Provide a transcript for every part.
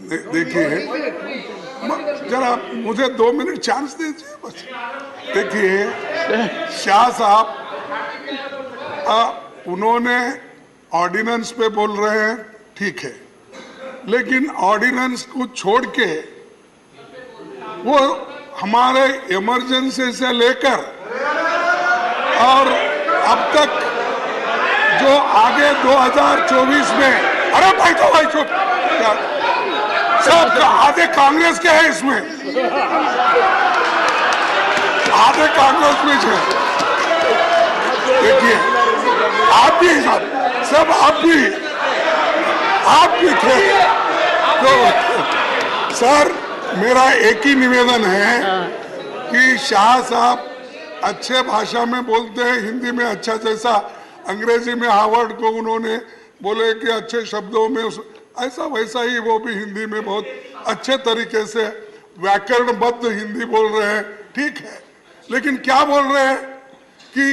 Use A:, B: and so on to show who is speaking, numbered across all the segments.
A: देखिए जरा मुझे 2 मिनट चांस दीजिए बस। देखिए शाह साहब उन्होंने ऑर्डिनेंस पे बोल रहे हैं, ठीक है, लेकिन ऑर्डिनेंस को छोड़ के वो हमारे इमरजेंसी से लेकर और अब तक जो आगे 2024 में, अरे भाई तो भाई चुप, सब आधे कांग्रेस के हैं इसमें, आधे कांग्रेस में है। देखिए आप भी सब आप भी थे। तो सर मेरा एक ही निवेदन है कि शाह साहब अच्छे भाषा में बोलते हैं, हिंदी में अच्छा, जैसा अंग्रेजी में हार्वर्ड को उन्होंने बोले कि अच्छे शब्दों में ऐसा वैसा ही वो भी हिंदी में बहुत अच्छे तरीके से व्याकरणबद्ध हिंदी बोल रहे हैं, ठीक है। लेकिन क्या बोल रहे हैं कि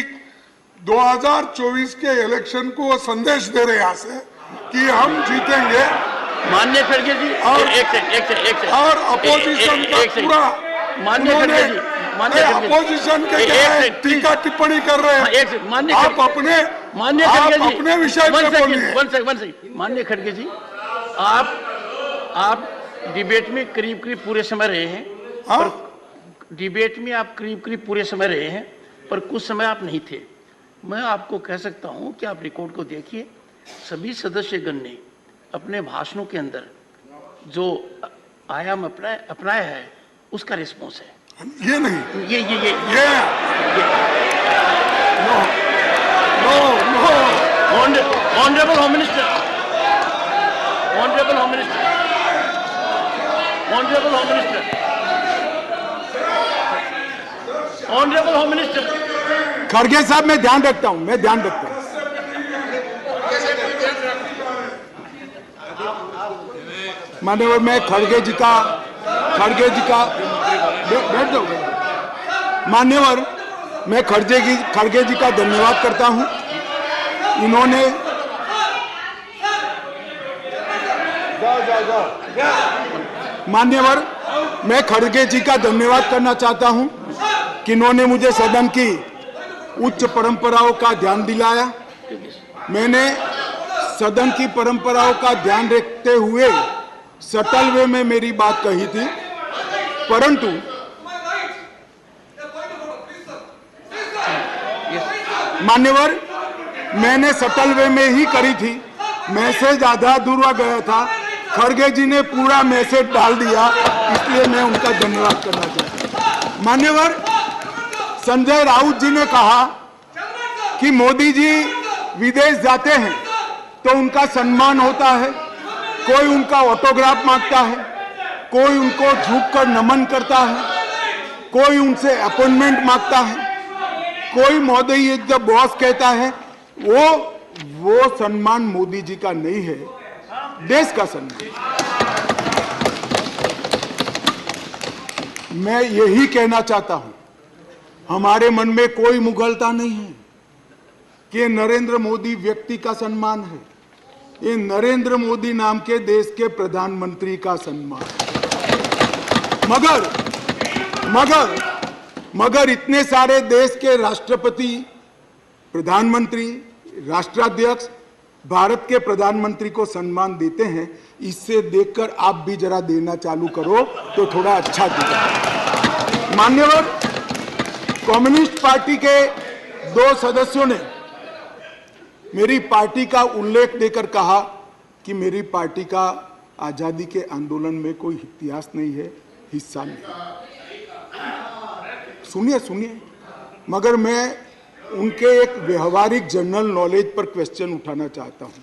A: 2024 के इलेक्शन को वो संदेश दे रहे हैं यहाँ से कि हम जीतेंगे।
B: माननीय खड़गे जी
A: और अपोजिशन का पूरा अपोजिशन के टीका टिप्पणी कर रहे हैं। आप अपने विषय पे बोलिए।
B: माननीय खड़गे जी, आप डिबेट में करीब पूरे समय रहे हैं। डिबेट में आप करीब पूरे समय रहे हैं, पर कुछ समय आप नहीं थे। मैं आपको कह सकता हूं कि आप रिकॉर्ड को देखिए, सभी सदस्यगण ने अपने भाषणों के अंदर जो आयाम अपनाया है उसका रिस्पॉन्स है।
A: ये नहीं, ये
B: honourable home minister, honourable home minister, honourable home minister, honourable home minister.
C: खड़गे साहब मैं ध्यान रखता हूं, मान्यवर मैं खड़गे जी का बैठ जाओ मान्यवर, मैं खड़गे जी का धन्यवाद करता हूं। इन्होंने मान्यवर मैं खड़गे जी का धन्यवाद करना चाहता हूं कि इन्होंने मुझे सदन की उच्च परंपराओं का ध्यान दिलाया। मैंने सदन की परंपराओं का ध्यान रखते हुए सटल वे में मेरी बात कही थी, परंतु मान्यवर मैंने सटल वे में ही करी थी। मैसेज आधा अधूरा गया था, खड़गे जी ने पूरा मैसेज डाल दिया, इसलिए मैं उनका धन्यवाद करना चाहता हूं। मान्यवर संजय राउत जी ने कहा कि मोदी जी विदेश जाते हैं तो उनका सम्मान होता है, कोई उनका ऑटोग्राफ मांगता है, कोई उनको झुककर नमन करता है, कोई उनसे अपॉइंटमेंट मांगता है, कोई मोदी जब बॉस कहता है, वो सम्मान मोदी जी का नहीं है, देश का सम्मान। मैं यही कहना चाहता हूं, हमारे मन में कोई मुगलता नहीं है कि नरेंद्र मोदी व्यक्ति का सम्मान है, ये नरेंद्र मोदी नाम के देश के प्रधानमंत्री का सम्मान। मगर इतने सारे देश के राष्ट्रपति, प्रधानमंत्री, राष्ट्राध्यक्ष भारत के प्रधानमंत्री को सम्मान देते हैं, इससे देखकर आप भी जरा देना चालू करो तो थोड़ा अच्छा दिखेगा। मान्यवर कम्युनिस्ट पार्टी के 2 सदस्यों ने मेरी पार्टी का उल्लेख देकर कहा कि मेरी पार्टी का आजादी के आंदोलन में कोई इतिहास नहीं है, हिस्सा नहीं। सुनिए, मगर मैं उनके एक व्यवहारिक जनरल नॉलेज पर क्वेश्चन उठाना चाहता हूं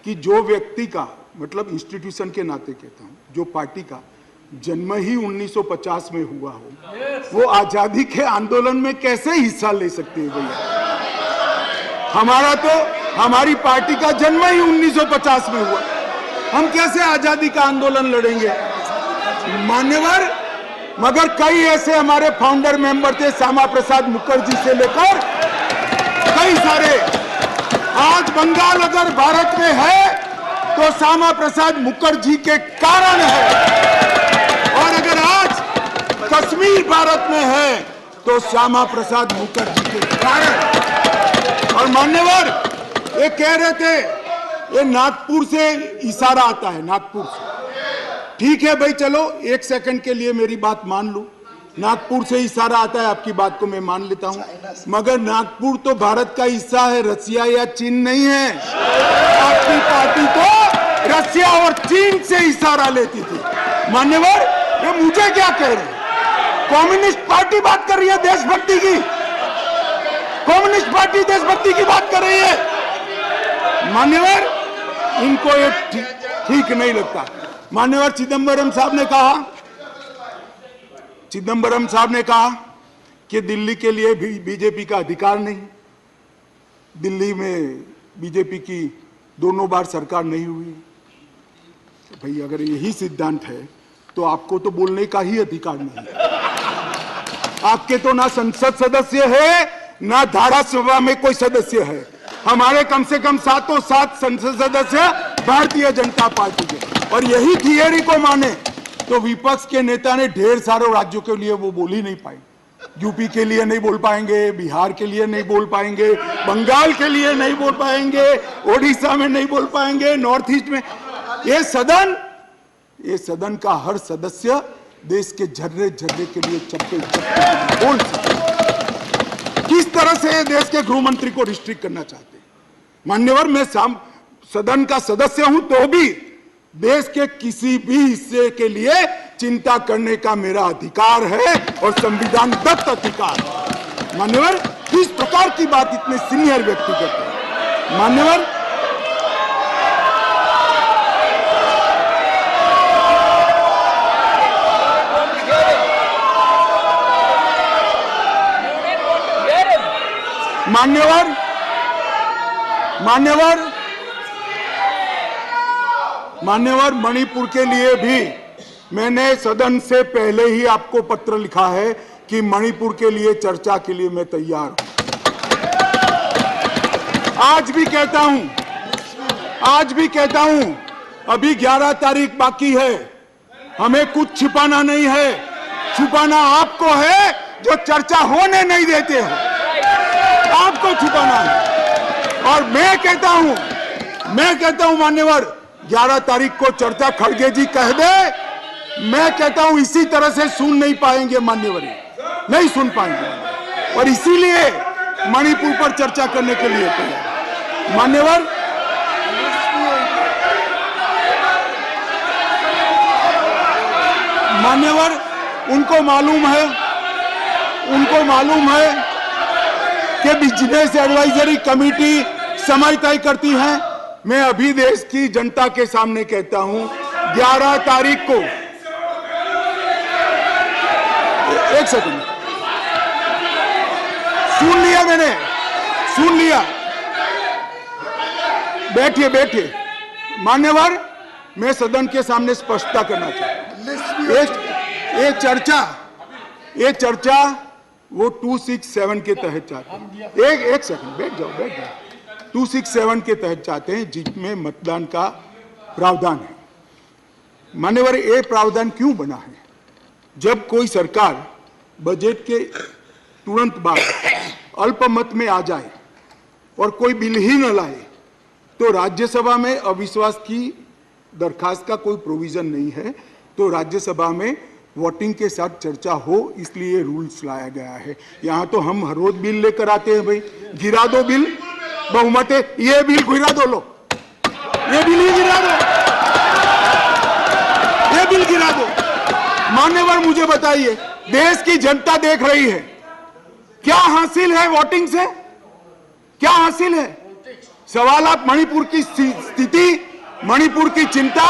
C: कि जो व्यक्ति का, मतलब इंस्टीट्यूशन के नाते कहता हूं, जो पार्टी का जन्म ही 1950 में हुआ हो, वो आजादी के आंदोलन में कैसे हिस्सा ले सकते हैं भैया? हमारी पार्टी का जन्म ही 1950 में हुआ, हम कैसे आजादी का आंदोलन लड़ेंगे? मान्यवर मगर कई ऐसे हमारे फाउंडर मेंबर थे, श्यामा प्रसाद मुखर्जी से लेकर कई सारे। आज बंगाल अगर भारत में है तो तो श्यामा प्रसाद मुखर्जी के कारण है। और अगर आज कश्मीर भारत में है तो श्यामा प्रसाद मुखर्जी के कारण। और मान्यवर ये कह रहे थे ये नागपुर से इशारा आता है, नागपुर से। ठीक है भाई, चलो एक सेकंड के लिए मेरी बात मान लो, नागपुर से इशारा आता है, आपकी बात को मैं मान लेता हूं, मगर नागपुर तो भारत का हिस्सा है, रसिया या चीन नहीं है। आपकी पार्टी तो रसिया और चीन से इशारा लेती थी। मान्यवर ये मुझे क्या कह रहे हैं? कम्युनिस्ट पार्टी बात कर रही है देशभक्ति की, कम्युनिस्ट पार्टी देशभक्ति की बात कर रही है। मान्यवर इनको ये ठीक नहीं लगता। मान्यवर चिदंबरम साहब ने कहा कि दिल्ली के लिए भी बीजेपी का अधिकार नहीं, दिल्ली में बीजेपी की दोनों बार सरकार नहीं हुई। तो भाई अगर यही सिद्धांत है तो आपको तो बोलने का ही अधिकार नहीं है। आपके तो ना संसद सदस्य है ना धारासभा में कोई सदस्य है। हमारे कम से कम 7 संसद सदस्य भारतीय जनता पार्टी के। और यही थियरी को माने तो विपक्ष के नेता ने ढेर सारे राज्यों के लिए वो बोल ही नहीं पाए। यूपी के लिए नहीं बोल पाएंगे, बिहार के लिए नहीं बोल पाएंगे, बंगाल के लिए नहीं बोल पाएंगे, ओडिशा में नहीं बोल पाएंगे, नॉर्थ ईस्ट में। ये सदन का हर सदस्य देश के झर्रे झर्रे के लिए चप्पे बोल सकते। किस तरह से देश के गृह मंत्री को रिस्ट्रिक्ट करना चाहते हैं? मान्यवर मैं सदन का सदस्य हूं तो भी देश के किसी भी हिस्से के लिए चिंता करने का मेरा अधिकार है और संविधान दत्त अधिकार है। मान्यवर किस प्रकार की बात इतने सीनियर व्यक्ति करते हैं? मान्यवर मान्यवर मणिपुर के लिए भी मैंने सदन से पहले ही आपको पत्र लिखा है कि मणिपुर के लिए चर्चा के लिए मैं तैयार हूं। आज भी कहता हूं अभी 11 तारीख बाकी है, हमें कुछ छिपाना नहीं है। छुपाना आपको है जो चर्चा होने नहीं देते हो, आपको छुपाना है। और मैं कहता हूं मान्यवर 11 तारीख को चर्चा खड़गे जी कह दे, मैं कहता हूं इसी तरह से सुन नहीं पाएंगे मान्यवर, नहीं सुन पाएंगे। और इसीलिए मणिपुर पर चर्चा करने के लिए तैयार। मान्यवर उनको मालूम है कि बिजनेस एडवाइजरी कमेटी समय तय करती है। मैं अभी देश की जनता के सामने कहता हूं 11 तारीख को, एक सेकंड, सुन लिया, बैठिए। मान्यवर मैं सदन के सामने स्पष्टता करना चाहता हूं। ये चर्चा वो 267 के तहत चाहते हैं। एक सेकंड बैठ जाओ। 267 के तहत चाहते हैं जिसमें मतदान का प्रावधान है। मान्यवर ये प्रावधान क्यों बना है? जब कोई सरकार बजट के तुरंत बाद अल्पमत में आ जाए और कोई बिल ही न लाए तो राज्यसभा में अविश्वास की दरखास्त का कोई प्रोविजन नहीं है, तो राज्यसभा में वोटिंग के साथ चर्चा हो, इसलिए रूल्स लाया गया है। यहाँ तो हम हर रोज बिल लेकर आते हैं, भाई गिरा दो बिल, बहुमत है, ये बिल गिरा दो, लो ये बिल ही गिरा दो, ये बिल गिरा दो। मान्यवर मुझे बताइए, देश की जनता देख रही है, क्या हासिल है वोटिंग से? क्या हासिल है? सवाल आप मणिपुर की स्थिति, मणिपुर की चिंता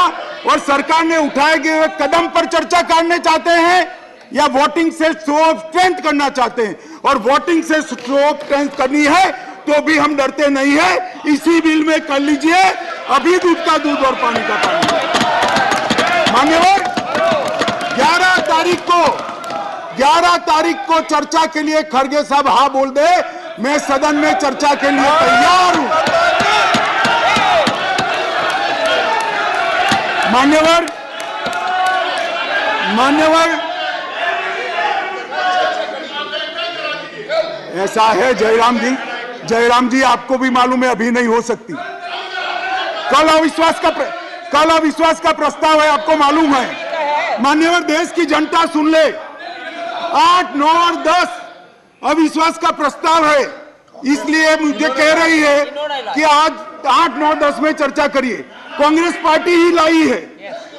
C: और सरकार ने उठाए गए कदम पर चर्चा करने चाहते हैं या वोटिंग से शो ऑफ स्ट्रेंथ करना चाहते हैं? और वोटिंग से शो ऑफ स्ट्रेंथ करनी है तो भी हम डरते नहीं है, इसी बिल में कर लीजिए, अभी दूध का दूध और पानी का पानी। मान्यवर 11 तारीख को चर्चा के लिए खड़गे साहब हाँ बोल दे, मैं सदन में चर्चा के लिए तैयार हूं। मान्यवर ऐसा है जयराम जी आपको भी मालूम है अभी नहीं हो सकती। कल अविश्वास का प्रस्ताव है, आपको मालूम है। मान्यवर देश की जनता सुन ले, 8, 9 और 10 अविश्वास का प्रस्ताव है, इसलिए मुझे कह रही है कि आज 8, 9, 10 में चर्चा करिए। कांग्रेस पार्टी ही लाई है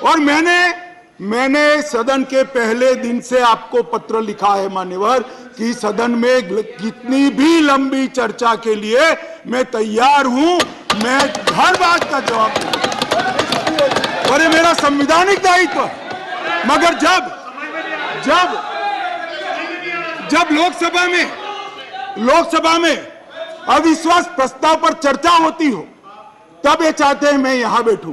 C: और मैंने सदन के पहले दिन से आपको पत्र लिखा है मान्यवर कि सदन में कितनी भी लंबी चर्चा के लिए मैं तैयार हूं, मैं हर बात का जवाब दूंगा और ये मेरा संवैधानिक दायित्व है। मगर जब लोकसभा में अविश्वास प्रस्ताव पर चर्चा होती हो तब ये चाहते हैं मैं यहां बैठूं।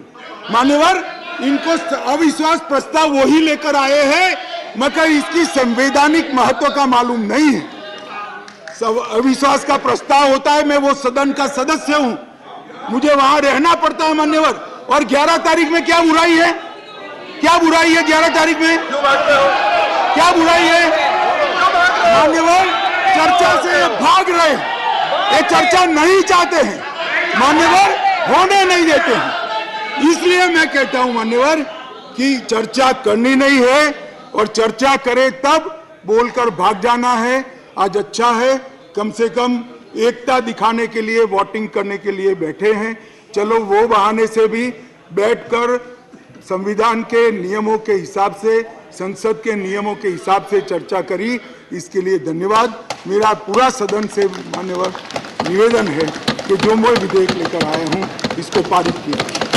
C: मान्यवर इनको अविश्वास प्रस्ताव वही लेकर आए हैं मगर इसकी संवैधानिक महत्व का मालूम नहीं है। अविश्वास का प्रस्ताव होता है, मैं वो सदन का सदस्य हूं, मुझे वहां रहना पड़ता है मान्यवर। और 11 तारीख में क्या बुराई है? 11 तारीख में क्या बुराई है? मान्यवर चर्चा से भाग रहे हैं, ये चर्चा नहीं चाहते हैं मान्यवर, होने नहीं देते हैं। इसलिए मैं कहता हूं मान्यवर कि चर्चा करनी नहीं है और चर्चा करे तब बोलकर भाग जाना है। आज अच्छा है कम से कम एकता दिखाने के लिए वोटिंग करने के लिए बैठे हैं, चलो वो बहाने से भी बैठकर संविधान के नियमों के हिसाब से, संसद के नियमों के हिसाब से चर्चा करी, इसके लिए धन्यवाद। मेरा पूरा सदन से मान्यवर निवेदन है कि जो मैं विधेयक लेकर आया हूं इसको पारित किया।